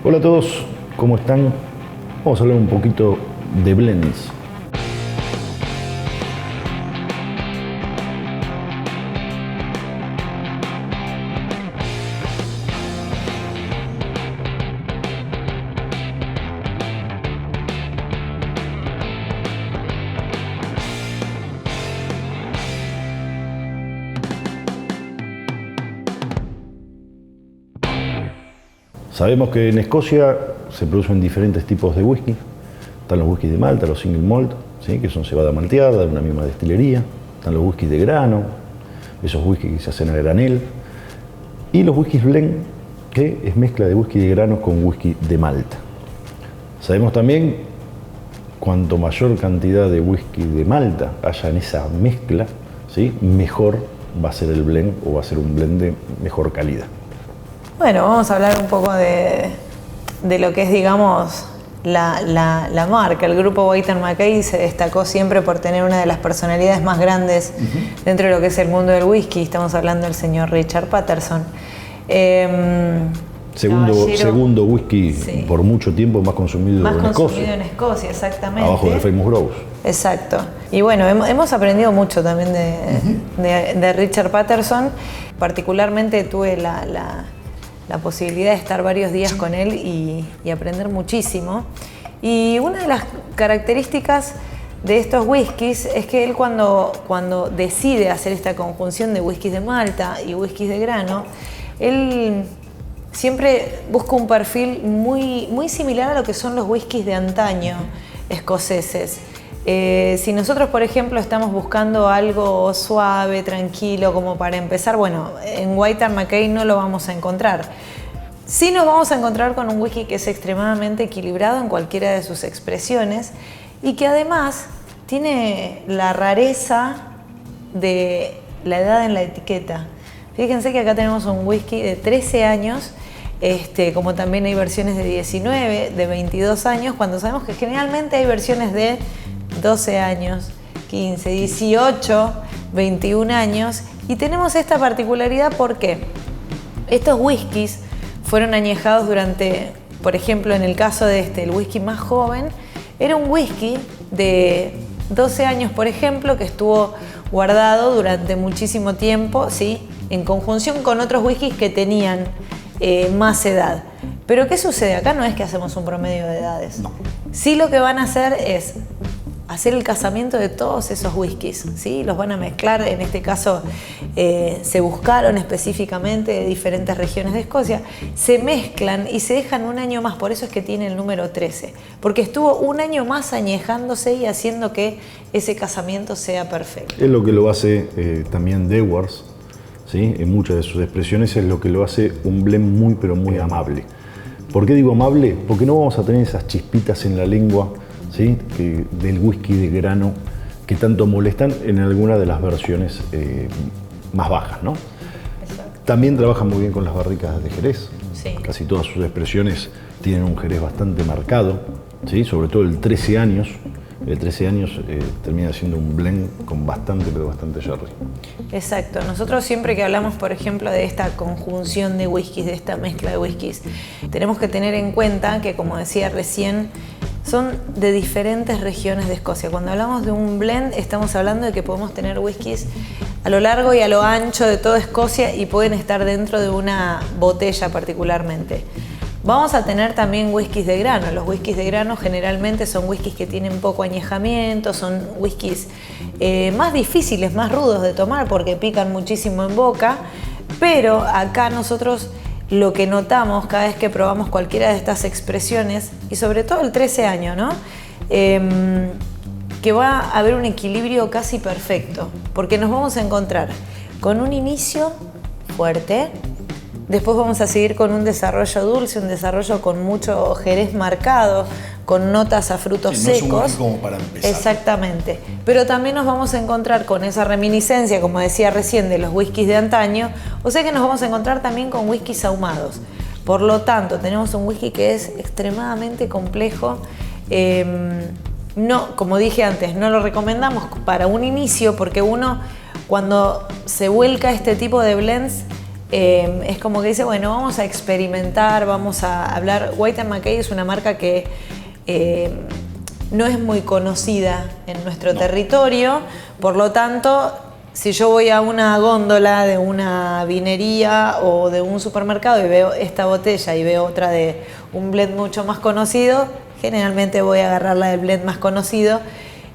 Hola a todos, ¿cómo están? Vamos a hablar un poquito de blends. Sabemos que en Escocia se producen diferentes tipos de whisky. Están los whiskies de malta, los single malt, ¿sí? Que son cebada malteada de una misma destilería. Están los whiskies de grano, esos whiskies que se hacen a granel. Y los whiskies blend, que es mezcla de whisky de grano con whisky de malta. Sabemos también cuanto mayor cantidad de whisky de malta haya en esa mezcla, ¿sí? Mejor va a ser el blend o va a ser un blend de mejor calidad. Bueno, vamos a hablar un poco de lo que es, digamos, la marca. El grupo Whyte & Mackay se destacó siempre por tener una de las personalidades más grandes dentro de lo que es el mundo del whisky. Estamos hablando del señor Richard Paterson. Segundo whisky, sí, por mucho tiempo más consumido en Escocia. Más consumido en Escocia, exactamente. Abajo del Famous Grouse. Exacto. Y bueno, hemos aprendido mucho también de Richard Paterson. Particularmente tuve la posibilidad de estar varios días con él y aprender muchísimo. Y una de las características de estos whiskies es que él cuando decide hacer esta conjunción de whiskies de malta y whiskies de grano, él siempre busca un perfil muy similar a lo que son los whiskies de antaño escoceses. Si nosotros, por ejemplo, estamos buscando algo suave, tranquilo, como para empezar, bueno, en Whyte & Mackay no lo vamos a encontrar. Sí nos vamos a encontrar con un whisky que es extremadamente equilibrado en cualquiera de sus expresiones y que además tiene la rareza de la edad en la etiqueta. Fíjense que acá tenemos un whisky de 13 años, como también hay versiones de 19, de 22 años, cuando sabemos que generalmente hay versiones de 12 años, 15, 18, 21 años. Y tenemos esta particularidad porque estos whiskies fueron añejados durante, por ejemplo, en el caso de el whisky más joven, era un whisky de 12 años, por ejemplo, que estuvo guardado durante muchísimo tiempo, ¿sí? En conjunción con otros whiskies que tenían más edad. Pero ¿qué sucede? Acá no es que hacemos un promedio de edades. No. Sí, lo que van a hacer es hacer el casamiento de todos esos whiskies, ¿sí? Los van a mezclar, en este caso se buscaron específicamente de diferentes regiones de Escocia, se mezclan y se dejan un año más, por eso es que tiene el número 13, porque estuvo un año más añejándose y haciendo que ese casamiento sea perfecto. Es lo que lo hace también Dewars, ¿sí? En muchas de sus expresiones es lo que lo hace un blend muy pero muy amable. ¿Por qué digo amable? Porque no vamos a tener esas chispitas en la lengua, ¿sí? Del whisky de grano que tanto molestan en alguna de las versiones más bajas, ¿no? Exacto. También trabaja muy bien con las barricas de Jerez. Sí. Casi todas sus expresiones tienen un Jerez bastante marcado, ¿sí? Sobre todo el 13 años. El 13 años termina siendo un blend con bastante sherry. Exacto. Nosotros siempre que hablamos, por ejemplo, de esta conjunción de whiskies, de esta mezcla de whiskies, tenemos que tener en cuenta que, como decía recién, son de diferentes regiones de Escocia. Cuando hablamos de un blend, estamos hablando de que podemos tener whiskies a lo largo y a lo ancho de toda Escocia y pueden estar dentro de una botella particularmente. Vamos a tener también whiskies de grano. Los whiskies de grano generalmente son whiskies que tienen poco añejamiento, son whiskies más difíciles, más rudos de tomar porque pican muchísimo en boca, pero acá nosotros lo que notamos cada vez que probamos cualquiera de estas expresiones, y sobre todo el 13 años, ¿no? Que va a haber un equilibrio casi perfecto, porque nos vamos a encontrar con un inicio fuerte, después vamos a seguir con un desarrollo dulce, un desarrollo con mucho jerez marcado, con notas a frutos secos. No es un como para empezar. Exactamente. Pero también nos vamos a encontrar con esa reminiscencia, como decía recién, de los whiskies de antaño. O sea que nos vamos a encontrar también con whiskies ahumados. Por lo tanto, tenemos un whisky que es extremadamente complejo. No, como dije antes, no lo recomendamos para un inicio porque uno, cuando se vuelca este tipo de blends, es como que dice, bueno, vamos a experimentar, vamos a hablar. White & McKay es una marca que no es muy conocida en nuestro territorio, por lo tanto, si yo voy a una góndola de una vinería o de un supermercado y veo esta botella y veo otra de un blend mucho más conocido, generalmente voy a agarrar la del blend más conocido.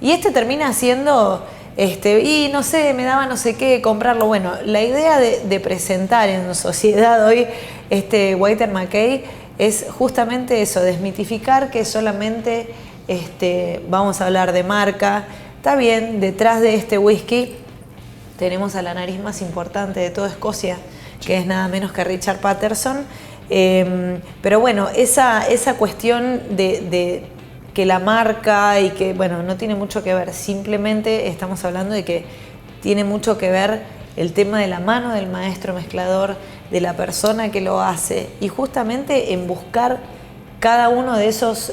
Y este termina siendo, y no sé, me daba no sé qué, comprarlo. Bueno, la idea de presentar en sociedad hoy White & McKay es justamente eso, desmitificar que solamente vamos a hablar de marca. Está bien, detrás de este whisky tenemos a la nariz más importante de toda Escocia, que es nada menos que Richard Paterson. Pero bueno, esa cuestión de que la marca y que, bueno, no tiene mucho que ver, simplemente estamos hablando de que tiene mucho que ver el tema de la mano del maestro mezclador, de la persona que lo hace, y justamente en buscar cada uno de esos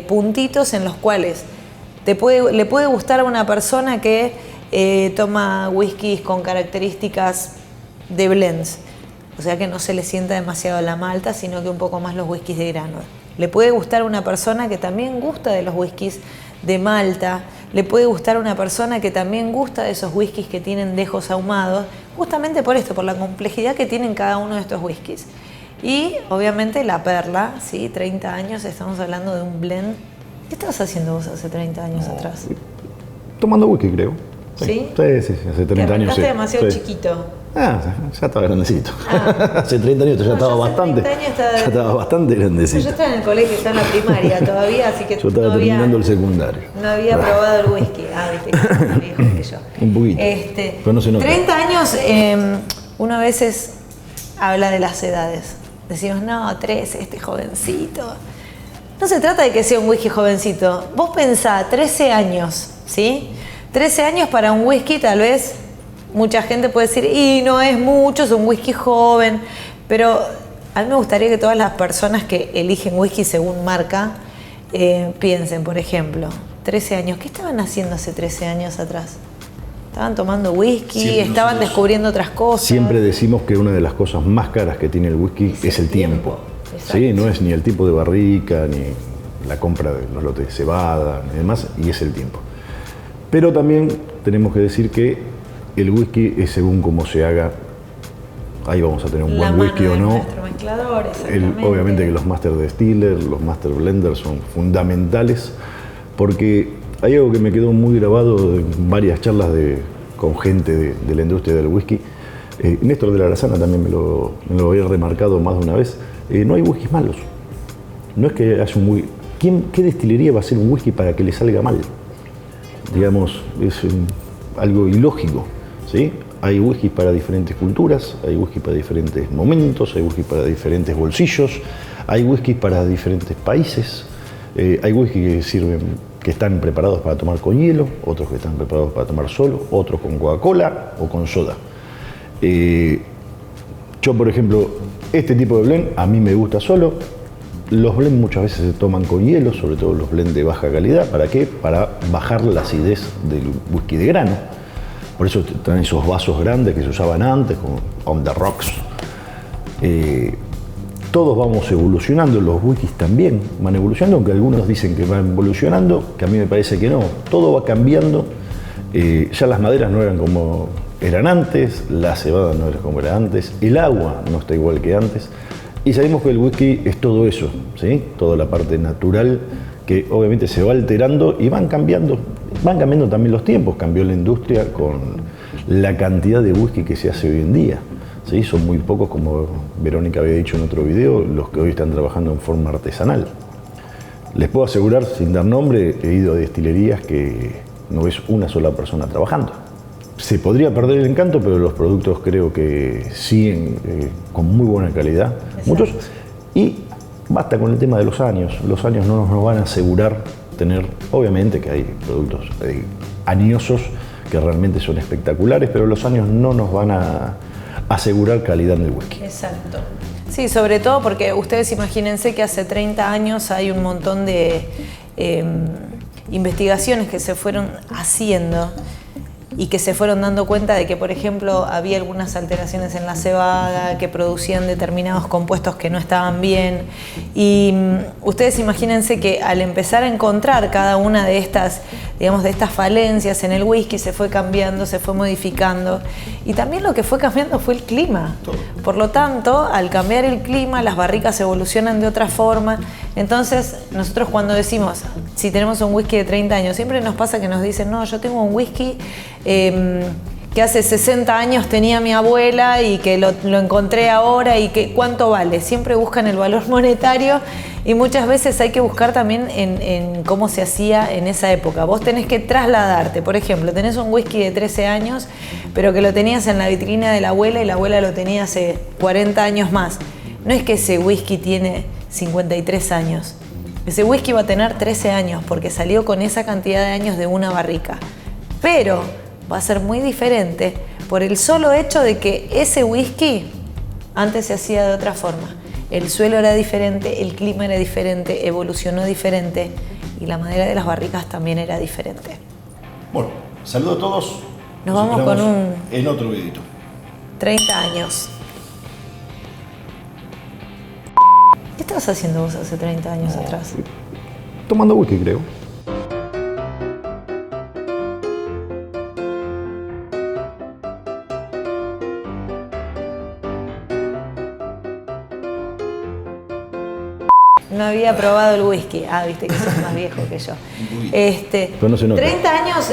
puntitos en los cuales le puede gustar a una persona que toma whiskies con características de blends, o sea que no se le sienta demasiado la malta, sino que un poco más los whiskies de grano. Le puede gustar a una persona que también gusta de los whiskies de malta, le puede gustar a una persona que también gusta de esos whiskies que tienen dejos ahumados, justamente por esto, por la complejidad que tienen cada uno de estos whiskies. Y obviamente la perla, ¿sí? 30 años, estamos hablando de un blend. ¿Qué estabas haciendo vos hace 30 años atrás? Tomando whisky, creo. ¿Sí? Sí, hace 30 años. Estás demasiado chiquito. Ya estaba grandecito. Hace 30 años ya estaba bastante. Ya estaba bastante grandecito. Yo estaba en el colegio, estaba en la primaria todavía, así que yo estaba terminando el secundario. No había probado el whisky. Viste, que es más viejo que yo. Un poquito. Pero no se nota. 30 años, uno a veces habla de las edades. Decimos, no, 13, jovencito. No se trata de que sea un whisky jovencito. Vos pensá, 13 años, ¿sí? 13 años para un whisky, tal vez mucha gente puede decir, y no es mucho, es un whisky joven. Pero a mí me gustaría que todas las personas que eligen whisky según marca piensen, por ejemplo, 13 años. ¿Qué estaban haciendo hace 13 años atrás? Estaban tomando whisky, siempre estaban descubriendo otras cosas. Siempre decimos que una de las cosas más caras que tiene el whisky es el tiempo. ¿Sí? No es ni el tipo de barrica, ni la compra de los lotes de cebada, ni demás, y es el tiempo. Pero también tenemos que decir que el whisky es según cómo se haga. Ahí vamos a tener un buen whisky o no. Obviamente que los Master Distiller, los Master Blenders son fundamentales, porque hay algo que me quedó muy grabado en varias charlas con gente de la industria del whisky. Néstor de la Arazana también me lo había remarcado más de una vez. No hay whiskys malos. No es que haya un whisky. ¿Qué destilería va a hacer un whisky para que le salga mal? Digamos, es algo ilógico, ¿sí? Hay whisky para diferentes culturas, hay whisky para diferentes momentos, hay whisky para diferentes bolsillos, hay whisky para diferentes países, hay whisky que están preparados para tomar con hielo, otros que están preparados para tomar solo, otros con Coca-Cola o con soda. Yo, por ejemplo, este tipo de blend a mí me gusta solo. Los blends muchas veces se toman con hielo, sobre todo los blends de baja calidad. ¿Para qué? Para bajar la acidez del whisky de grano. Por eso traen esos vasos grandes que se usaban antes, como On the Rocks. Todos vamos evolucionando, los whiskies también van evolucionando, aunque algunos dicen que van evolucionando, que a mí me parece que no. Todo va cambiando. Ya las maderas no eran como eran antes, la cebada no era como era antes, el agua no está igual que antes. Y sabemos que el whisky es todo eso, ¿sí? Toda la parte natural que obviamente se va alterando y van cambiando también los tiempos. Cambió la industria con la cantidad de whisky que se hace hoy en día, ¿sí? Son muy pocos, como Verónica había dicho en otro video, los que hoy están trabajando en forma artesanal. Les puedo asegurar, sin dar nombre, he ido a destilerías que no ves una sola persona trabajando. Se podría perder el encanto, pero los productos creo que siguen con muy buena calidad. Exacto. Muchos. Y basta con el tema de los años. Los años no nos van a asegurar tener, obviamente que hay productos añosos que realmente son espectaculares, pero los años no nos van a asegurar calidad en el whisky. Exacto. Sí, sobre todo porque ustedes imagínense que hace 30 años hay un montón de investigaciones que se fueron haciendo. y que se fueron dando cuenta de que, por ejemplo, había algunas alteraciones en la cebada, que producían determinados compuestos que no estaban bien. Y ustedes imagínense que al empezar a encontrar cada una de estas, digamos, de estas falencias en el whisky, se fue cambiando, se fue modificando. Y también lo que fue cambiando fue el clima. Por lo tanto, al cambiar el clima, las barricas evolucionan de otra forma. Entonces, nosotros cuando decimos, si tenemos un whisky de 30 años, siempre nos pasa que nos dicen, no, yo tengo un whisky que hace 60 años tenía mi abuela y que lo encontré ahora y que ¿cuánto vale? Siempre buscan el valor monetario y muchas veces hay que buscar también en cómo se hacía en esa época. Vos tenés que trasladarte, por ejemplo, tenés un whisky de 13 años, pero que lo tenías en la vitrina de la abuela y la abuela lo tenía hace 40 años más. No es que ese whisky tiene 53 años. Ese whisky va a tener 13 años porque salió con esa cantidad de años de una barrica. Pero va a ser muy diferente por el solo hecho de que ese whisky antes se hacía de otra forma. El suelo era diferente, el clima era diferente, evolucionó diferente y la madera de las barricas también era diferente. Bueno, saludo a todos. Nos vamos con un... en otro videito. 30 años. ¿Qué estabas haciendo vos hace 30 años atrás? Tomando whisky, creo. No había probado el whisky. Ah, viste que sos más viejo que yo. Pero no se nota. 30 años...